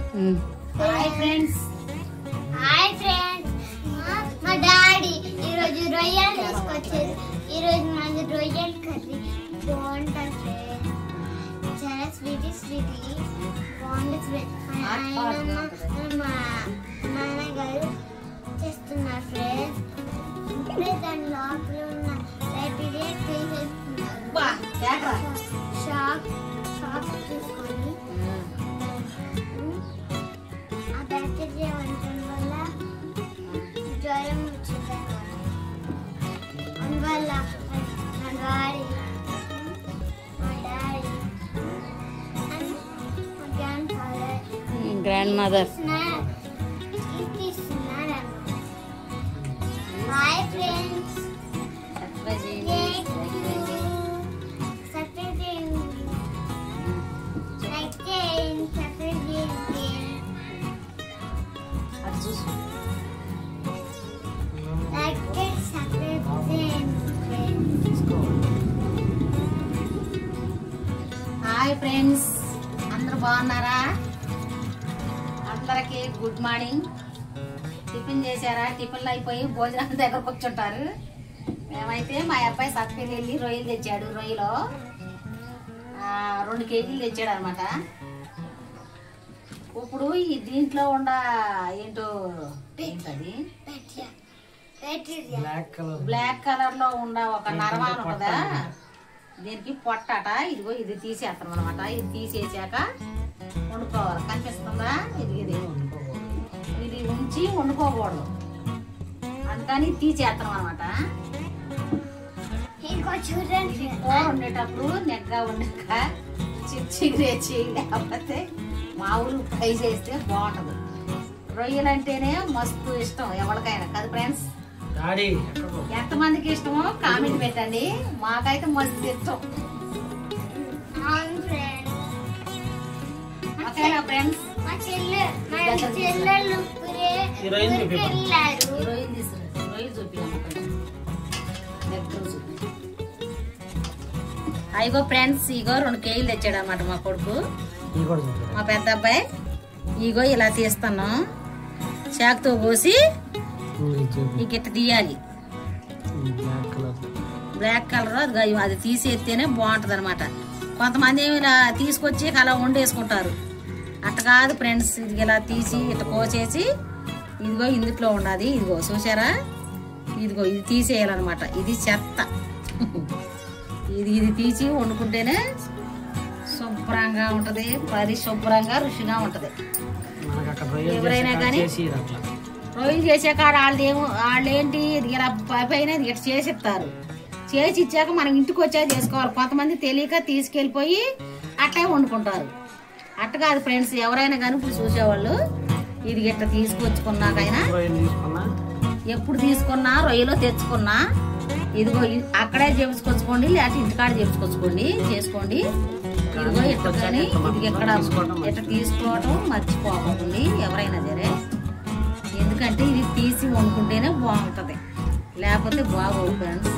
Hi friends, మా daddy ఈరోజు రొయ్యలు తీసుకొచ్చారు. ఈరోజు మాది రొయ్యల కర్రీ బాగుంటుంది. చాలా స్వీటీ బాగుంటుంది. మా నాన్నగారు చేస్తున్నారు ఫ్రెండ్స్. ఇప్పుడే దాని లోపల ఉన్న బ్యాక్టీరియా తీసేస్తున్నారు. షాక్ తీసుకొని ఆ బ్యాక్టీరియా ఉండటం వల్ల జ్వరం వచ్చింది. అందువల్ల మా డాడీ గ్రాండ్ మదర్ తీస్తున్నారు. హాయ్ ఫ్రెండ్స్, హాయ్ ఫ్రెండ్స్, అందరూ బాగున్నారా? అందరికి గుడ్ మార్నింగ్. టిఫిన్ చేశారా? టిఫిన్లు అయిపోయి భోజనం దగ్గర కూర్చుంటారు. మేమైతే మా అబ్బాయి సత్పల్లి వెళ్ళి రొయ్యలు తెచ్చాడు. రొయ్యలో 2 కేజీలు తెచ్చాడు అనమాట. ఇప్పుడు ఈ దీంట్లో ఉండ ఏంటో ఏంటది బ్లాక్ కలర్ లో ఉండ ఒక నరమాను కదా, దీనికి పొట్టట. ఇదిగో ఇది తీసేస్తాం అనమాట. ఇది తీసేసాక వండుకోవాలి. కనిపిస్తుందా? ఇది ఉంచి వండుకోకూడదు, అందుకని తీసేస్తాం అనమాట. కూర వండేటప్పుడు నెగ్గా వండాక చిచ్చిరేచి లేకపోతే మామూలు ఫ్రై చేస్తే బాగుంటది. రొయ్యలు అంటేనే మస్తు ఇష్టం ఎవరికైనా కదా ఫ్రెండ్స్. ఎంతమందికి ఇష్టమో కామెంట్ పెట్టండి. మాకైతే మస్తు ఇష్టం. ఓకేనా ఫ్రెండ్స్? అయిగో ఫ్రెండ్స్, ఇగో 2 కేజీలు తెచ్చాడు అనమాట మా కొడుకు, మా పెద్ద అబ్బాయి. ఇగో ఇలా తీస్తాను, చాకుతో కోసి ఈ గిట్ట తీయాలి. బ్లాక్ కలర్ అది తీసేస్తేనే బాగుంటది అనమాట. కొంతమంది ఏమి ఇలా తీసుకొచ్చి అలా వండేసుకుంటారు. అట్ట కాదు ఫ్రెండ్స్, ఇది ఇలా తీసి ఇట్లా కోసేసి ఇదిగో ఇందుట్లో ఉండాలి. ఇదిగో చూసారా? ఇదిగో ఇది తీసేయాలన్నమాట. ఇది చెత్త. ఇది తీసి వండుకుంటేనే శుభ్రంగా ఉంటది, పరిశుభ్రంగా రుచిగా ఉంటది. ఎవరైనా కానీ రొయ్యలు చేసే కాడ వాళ్ళేంటి ఇలా పైన ఇట్లా చేసిస్తారు. చేసి ఇచ్చాక మనం ఇంటికి వచ్చా చేసుకోవాలి. కొంతమంది తెలియక తీసుకెళ్ళిపోయి అట్లే వండుకుంటారు. అట్ట కాదు ఫ్రెండ్స్, ఎవరైనా కానీ ఇప్పుడు చూసేవాళ్ళు ఇది ఇట్లా తీసుకొచ్చుకున్నాకైనా ఎప్పుడు తీసుకున్నా రొయ్యలో తెచ్చుకున్నా ఇదిగో అక్కడే చేపించుకొచ్చుకోండి, లేకపోతే ఇంటికాడ చేపించుకొచ్చుకోండి, చేసుకోండి. ఇదిగో ఇట్లా కానీ ఇది ఎక్కడ ఇట్లా తీసుకోవటం మర్చిపోకండి ఎవరైనా సరే. ఎందుకంటే ఇది తీసి వండుకుంటేనే బాగుంటది, లేకపోతే బాగోదు ఫ్రెండ్స్.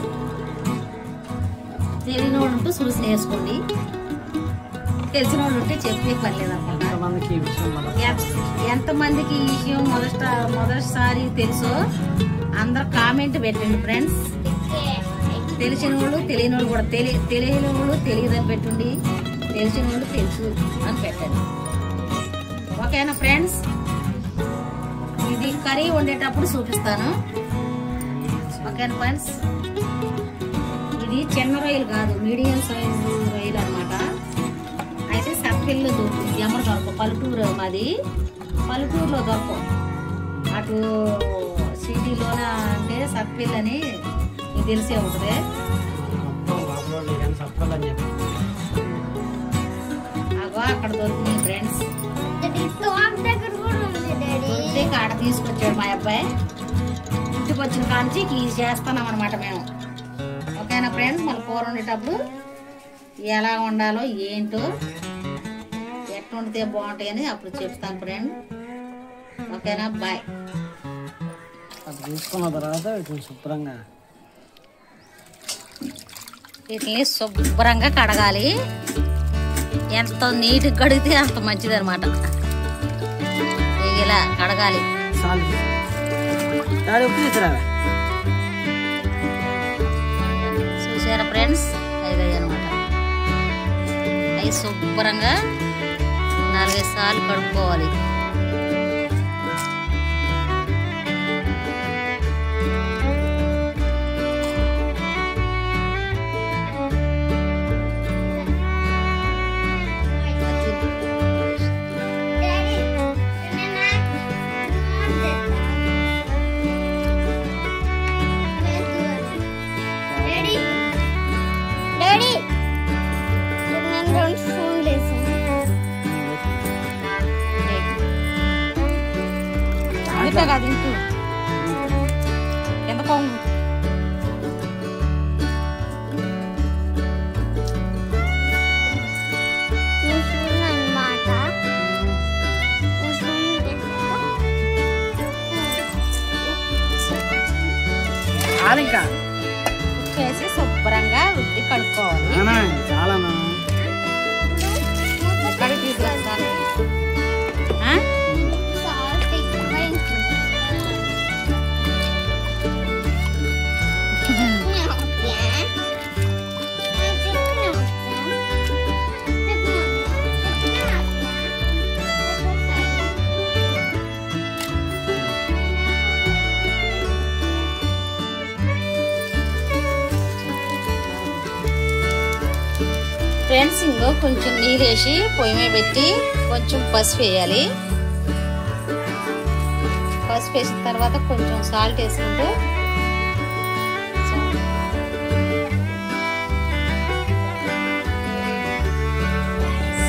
తెలియని వాళ్ళు ఉంటే చూసి వేసుకోండి, తెలిసిన వాళ్ళు ఉంటే చెప్పే పని లేదనుకుంటా. ఎంతమందికి ఈ విషయం మొదటిసారి తెలుసో అందరు కామెంట్ పెట్టండి ఫ్రెండ్స్. తెలిసిన వాళ్ళు తెలియని వాళ్ళు కూడా తెలియని వాళ్ళు తెలియదని పెట్టండి, తెలిసిన వాళ్ళు తెలుసు అని పెట్టండి. ఓకేనా ఫ్రెండ్స్? ఇది కర్రీ వండేటప్పుడు చూపిస్తాను. ఓకేనా ఫ్రెండ్స్? ఇది చిన్న రొయ్యలు కాదు, మీడియం సైజు రొయ్యలు అనమాట. అయితే సత్పిల్లు దొరుకుతుంది, ఎమ్మరు దొరకవు. పల్లెటూరు మాది, పల్లెటూరులో దొరకవు. అటు సిటీలోన అంటే సత్పిల్లు అని మీకు తెలిసే ఉంటుంది. అగో అక్కడ దొరుకుతుంది ఫ్రెండ్స్. ఆడ తీసుకొచ్చాడు మా అబ్బాయి. ఇంటికి వచ్చిన కాంచి ఇది చేస్తున్నాం అనమాట మేము. ఓకేనా ఫ్రెండ్స్? మళ్ళీ కూర వండేటప్పుడు ఎలా వండాలో ఏంటో ఎట్లా వండితే బాగుంటాయని అప్పుడు చెప్తాను ఫ్రెండ్. ఓకేనా? బాయ్. తీసుకున్న తర్వాత శుభ్రంగా వీటిని శుభ్రంగా కడగాలి. ఎంత నీట్గా కడిగితే అంత మంచిది అనమాట. ఇలా కడగాలి. చాలు డాడీ ఉప్పు తీసుకురావే. చూసారా ఫ్రెండ్స్, అవి అనమాట. అవి శుభ్రంగా 4-5 సార్లు కడుక్కోవాలి. కాదు ఇంటూ ఎందుకో ఇంకా ఉప్పేసి శుభ్రంగా రుద్ది కడుక్కోవాలి. చాలా కడిగి తీసుకొస్తాను. ఫ్రెండ్స్, ఇంకో కొంచెం నీళ్ళు వేసి పొయ్యి మీద పెట్టి కొంచెం పసుపు వేయాలి. పసుపు వేసిన తర్వాత కొంచెం సాల్ట్ వేసుకుంటూ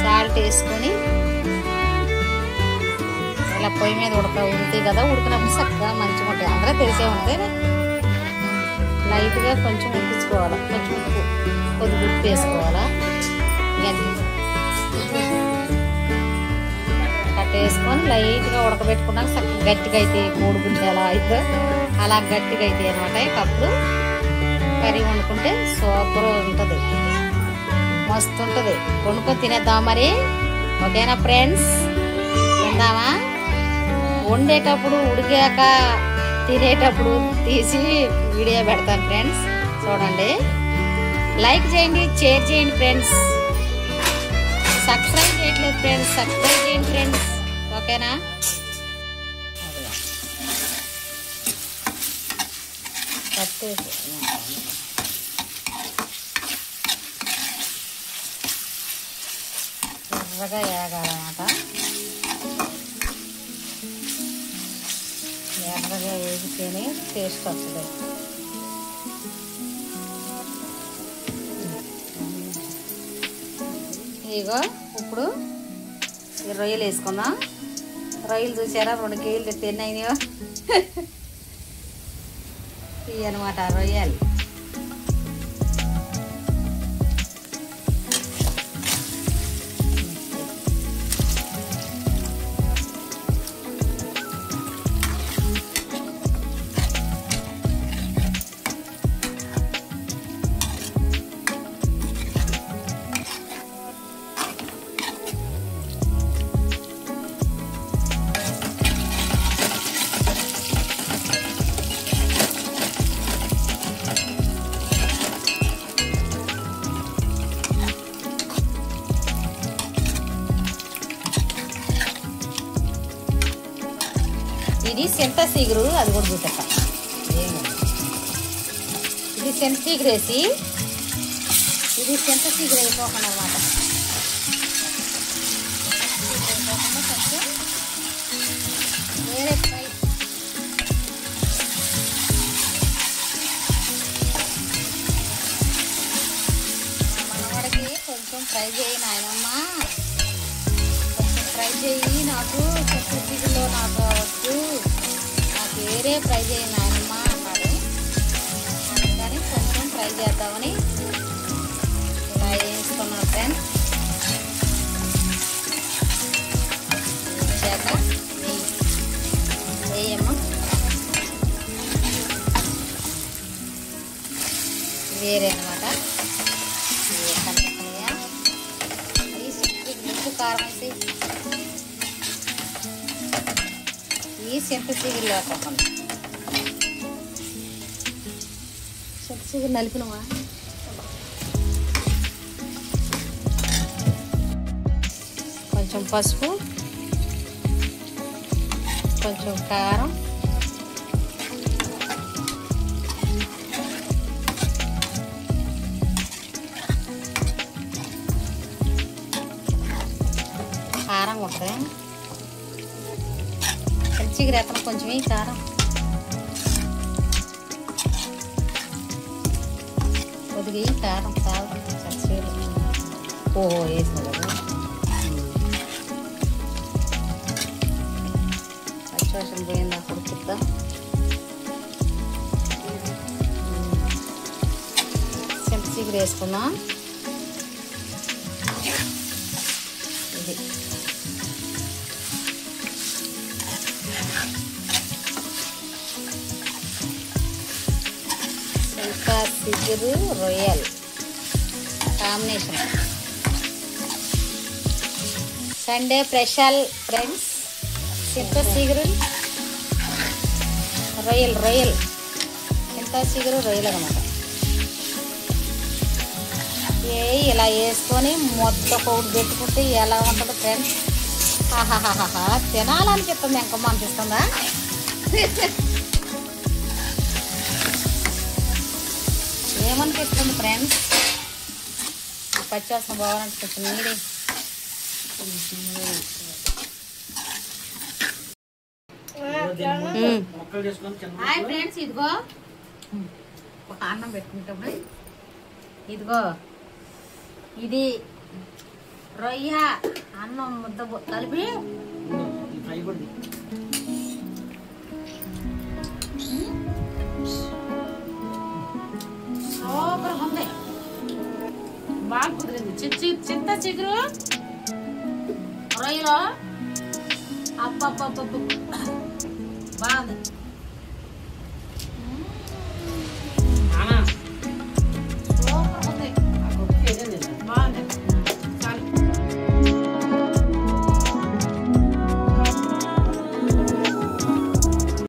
సాల్ట్ వేసుకొని ఇలా పొయ్యి మీద ఉడుకుతాయి కదా, ఉడికినప్పుడు చక్కగా మంచిగా ఉంటాయి. అందరూ తెలిసే ఉంటుంది. లైట్గా కొంచెం ఉడికించుకోవాలి. కొంచెం ఉప్పు కొద్దిగా ఉప్పు వేసుకోవాలా. కట్టేసుకొని లైట్గా ఉడకబెట్టుకున్నాక చక్కగా గట్టిగా అయితే కోడిగుడ్డు ఎలా అయితే అలా గట్టిగా అయితే అనమాట. అప్పుడు కర్రీ వండుకుంటే సూపర్ ఉంటుంది, మస్తు ఉంటుంది. వండుకొని తినేద్దాం మరి. ఓకేనా ఫ్రెండ్స్, తిందామా? వండేటప్పుడు ఉడికాక తినేటప్పుడు తీసి వీడియో పెడతాను ఫ్రెండ్స్, చూడండి. లైక్ చేయండి, షేర్ చేయండి ఫ్రెండ్స్. సబ్స్క్రైబ్ చేయట్లేదు ఫ్రెండ్స్, సబ్స్క్రైబ్ చేయండి ఫ్రెండ్స్. ఓకేనా? ఎర్రగా వేగాలన్నమాట. ఎర్రగా వేగితేనే టేస్ట్ వస్తుంది. ఇగో ఇప్పుడు ఈ రొయ్యలు వేసుకుందాం. రొయ్యలు చూసారా, 2 కేజీలు తిన్నాయినాయో. ఇవి అనమాట రొయ్యలు. ఇది సెంత సీగురు, అది కూడా చూపెట్టా. ఇది సెంత సీగురు వేసి ఇది సెంత సీగురు వేసుకోకుండా అనమాట. కొంచెం వేరే ఫ్రై మనవాడికి కొంచెం ఫ్రై చేయి నాయనమ్మ, కొంచెం ఫ్రై చేయి. నాకు సీగులో నాకు వద్దు, నాకు వేరే ఫ్రై చేయి నాయనమ్మ అన్నాడు. కానీ కొంచెం ఫ్రై చేద్దామని ఇలా వేసుకున్నాను ఫ్రెండ్స్. వేసాక వేయమ్మా, వేరే అనమాట. ఉప్పు కారం వేసి చింత చిగురు లేకుండా చింత చిగురు నలిపినవా కొంచెం పసుపు కొంచెం కారం కారం ఉంటుంది చిగురు ఎక్కడ కొంచెం కారం కొద్దిగా కారం కారం చచ్చిపోయి ఓహో వేసిన పచ్చివాసన పోయిందా ఉడుకుద్దా చింత చిగురు వేసుకుందాం ఇది చిగురు రొయ్యల్ కాంబినేషన్ సండే స్పెషల్ ఫ్రెండ్స్ చింత చిగురు రొయ్యల్ చింత చిగురు రొయ్యలు అనమాట ఇలా వేసుకొని మొత్తం పౌడు పెట్టుకుంటే ఎలా ఉంటుంది ఫ్రెండ్స్ ఆహాహాహా తినాలనిపిస్తుంది ఎంకమ్మ అనిపిస్తుందా ఏమనిపిస్తుంది ఫ్రెండ్స్ పచ్చివాసన బాగాలంటే కొంచెం నీడే హాయ్ ఫ్రెండ్స్ ఇదిగో ఒక అన్నం పెట్టుకుంటాము ఇదిగో ఇది రొయ్య అన్నం ముద్ద కలిపి సూపర్ ఉంది బాగా కుదిరింది చింత చిగురు రొయ్యలో అబ్బబ్బబ్బ బాగుంది